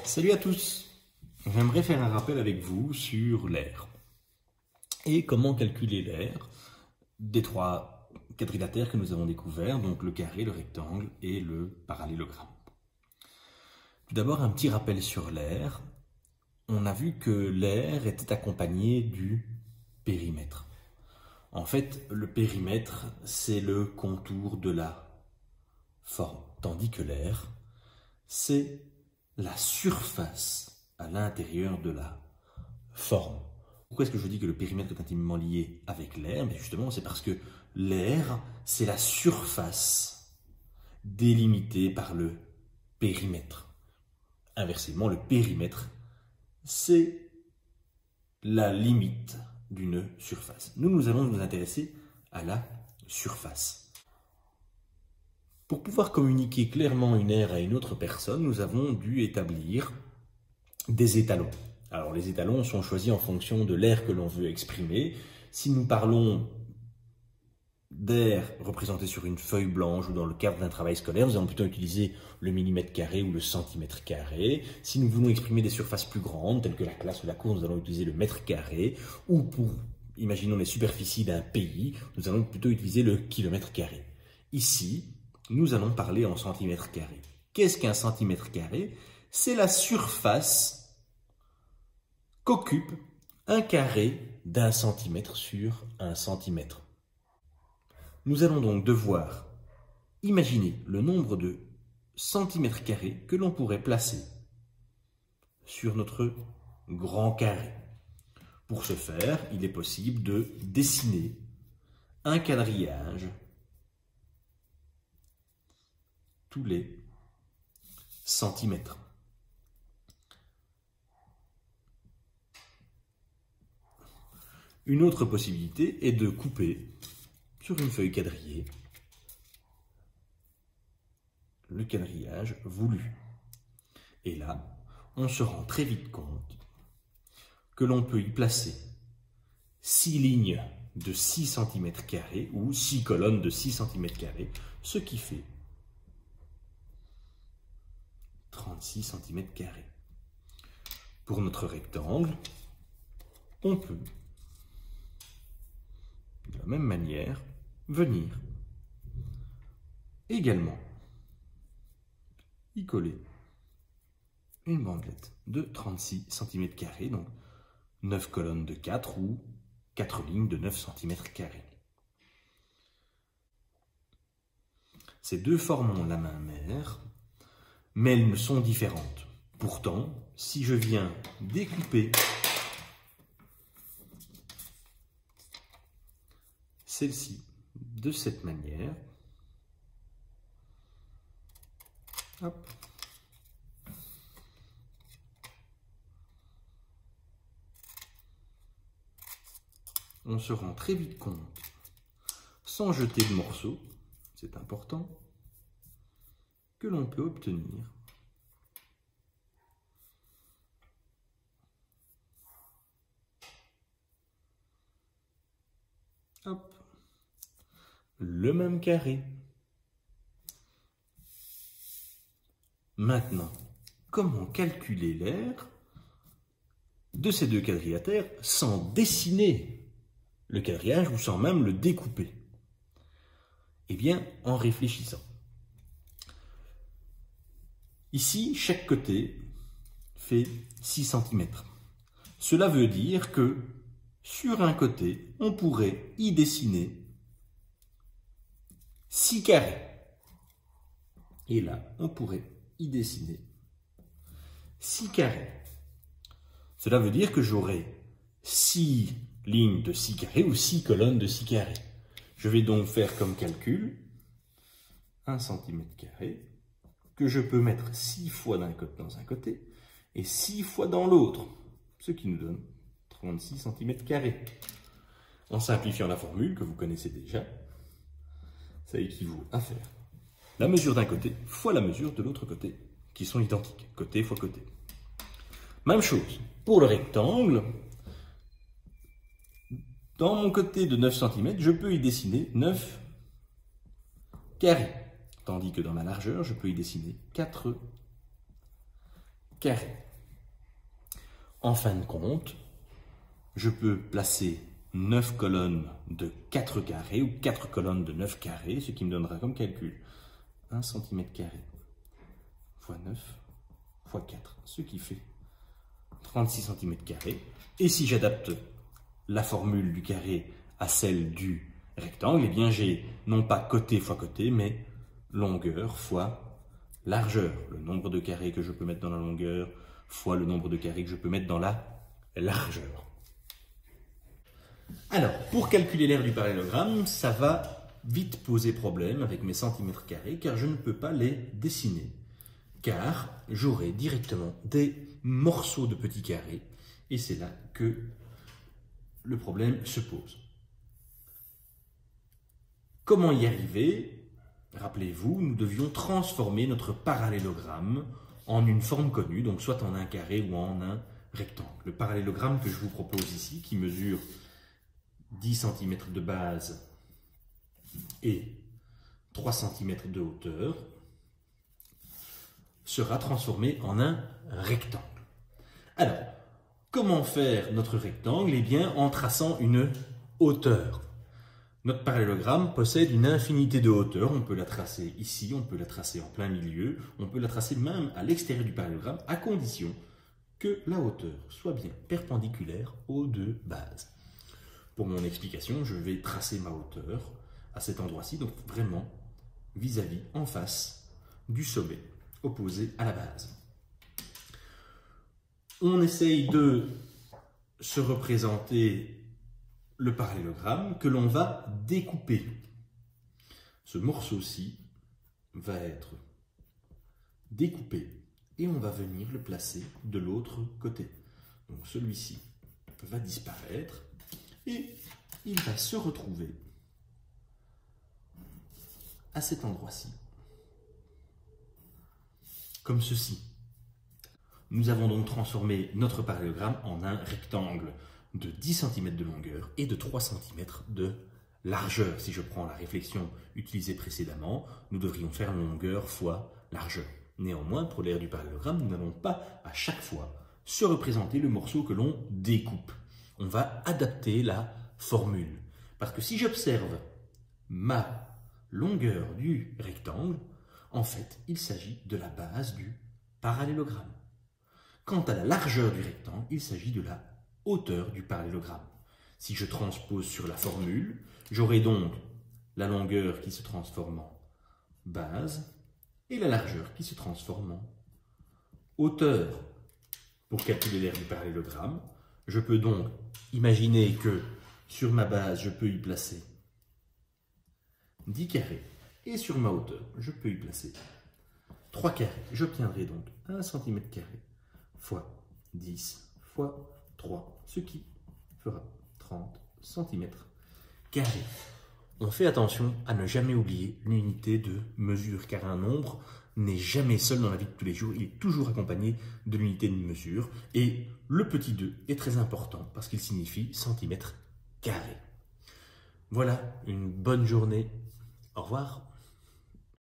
Salut à tous. J'aimerais faire un rappel avec vous sur l'aire et comment calculer l'aire des trois quadrilatères que nous avons découverts, donc le carré, le rectangle et le parallélogramme. Tout d'abord, un petit rappel sur l'aire. On a vu que l'aire était accompagnée du périmètre. En fait, le périmètre, c'est le contour de la forme, tandis que l'aire, c'est la surface à l'intérieur de la forme. Pourquoi est-ce que je dis que le périmètre est intimement lié avec l'aire? Mais justement, c'est parce que l'aire, c'est la surface délimitée par le périmètre. Inversement, le périmètre, c'est la limite d'une surface. Nous allons nous intéresser à la surface. Pour pouvoir communiquer clairement une aire à une autre personne, nous avons dû établir des étalons. Alors les étalons sont choisis en fonction de l'aire que l'on veut exprimer. Si nous parlons d'aire représentée sur une feuille blanche ou dans le cadre d'un travail scolaire, nous allons plutôt utiliser le millimètre carré ou le centimètre carré. Si nous voulons exprimer des surfaces plus grandes, telles que la classe ou la cour, nous allons utiliser le mètre carré. Ou pour, imaginons les superficies d'un pays, nous allons plutôt utiliser le kilomètre carré. Ici, nous allons parler en centimètres carrés. Qu'est-ce qu'un centimètre carré? C'est la surface qu'occupe un carré d'un centimètre sur un centimètre. Nous allons donc devoir imaginer le nombre de centimètres carrés que l'on pourrait placer sur notre grand carré. Pour ce faire, il est possible de dessiner un quadrillage tous les centimètres. Une autre possibilité est de couper sur une feuille quadrillée le quadrillage voulu. Et là, on se rend très vite compte que l'on peut y placer 6 lignes de 6 cm² ou 6 colonnes de 6 cm², ce qui fait 36 cm². Pour notre rectangle, on peut, de la même manière, venir également y coller une bandelette de 36 cm², donc 9 colonnes de 4 ou 4 lignes de 9 cm². Ces deux formes ont la main mère, mais elles sont différentes. Pourtant, si je viens découper celle-ci de cette manière, hop, on se rend très vite compte, sans jeter de morceaux, c'est important, que l'on peut obtenir hop, le même carré. Maintenant, comment calculer l'aire de ces deux quadrilatères sans dessiner le quadrillage ou sans même le découper? Eh bien, en réfléchissant. Ici, chaque côté fait 6 cm. Cela veut dire que sur un côté, on pourrait y dessiner 6 carrés. Et là, on pourrait y dessiner 6 carrés. Cela veut dire que j'aurai 6 lignes de 6 carrés ou 6 colonnes de 6 carrés. Je vais donc faire comme calcul 1 cm² que je peux mettre 6 fois dans un côté et 6 fois dans l'autre, ce qui nous donne 36 cm². En simplifiant la formule que vous connaissez déjà, ça équivaut à faire la mesure d'un côté fois la mesure de l'autre côté, qui sont identiques, côté fois côté. Même chose pour le rectangle. Dans mon côté de 9 cm, je peux y dessiner 9 carrés, tandis que dans ma largeur, je peux y dessiner 4 carré. En fin de compte, je peux placer 9 colonnes de 4 carrés ou 4 colonnes de 9 carrés, ce qui me donnera comme calcul 1 cm carré fois 9 fois 4, ce qui fait 36 cm carrés. Et si j'adapte la formule du carré à celle du rectangle, eh bien j'ai non pas côté fois côté, mais longueur fois largeur. Le nombre de carrés que je peux mettre dans la longueur fois le nombre de carrés que je peux mettre dans la largeur. Alors, pour calculer l'aire du parallélogramme, ça va vite poser problème avec mes centimètres carrés, car je ne peux pas les dessiner, car j'aurai directement des morceaux de petits carrés, et c'est là que le problème se pose. Comment y arriver? Rappelez-vous, nous devions transformer notre parallélogramme en une forme connue, donc soit en un carré ou en un rectangle. Le parallélogramme que je vous propose ici, qui mesure 10 cm de base et 3 cm de hauteur, sera transformé en un rectangle. Alors, comment faire notre rectangle? Eh bien, en traçant une hauteur. Notre parallélogramme possède une infinité de hauteurs. On peut la tracer ici, on peut la tracer en plein milieu, on peut la tracer même à l'extérieur du parallélogramme, à condition que la hauteur soit bien perpendiculaire aux deux bases. Pour mon explication, je vais tracer ma hauteur à cet endroit-ci, donc vraiment vis-à-vis, en face du sommet, opposé à la base. On essaye de se représenter le parallélogramme que l'on va découper. Ce morceau-ci va être découpé et on va venir le placer de l'autre côté. Donc celui-ci va disparaître et il va se retrouver à cet endroit-ci, comme ceci. Nous avons donc transformé notre parallélogramme en un rectangle de 10 cm de longueur et de 3 cm de largeur. Si je prends la réflexion utilisée précédemment, nous devrions faire longueur fois largeur. Néanmoins, pour l'aire du parallélogramme, nous n'allons pas à chaque fois se représenter le morceau que l'on découpe. On va adapter la formule. Parce que si j'observe ma longueur du rectangle, en fait, il s'agit de la base du parallélogramme. Quant à la largeur du rectangle, il s'agit de la hauteur du parallélogramme. Si je transpose sur la formule, j'aurai donc la longueur qui se transforme en base et la largeur qui se transforme en hauteur. Pour calculer l'aire du parallélogramme, je peux donc imaginer que sur ma base, je peux y placer 10 carrés et sur ma hauteur, je peux y placer 3 carrés. J'obtiendrai donc 1 cm carré fois 10 fois 3, ce qui fera 30 cm carrés. On fait attention à ne jamais oublier l'unité de mesure, car un nombre n'est jamais seul dans la vie de tous les jours, il est toujours accompagné de l'unité de mesure. Et le petit 2 est très important parce qu'il signifie centimètre carré. Voilà, une bonne journée. Au revoir.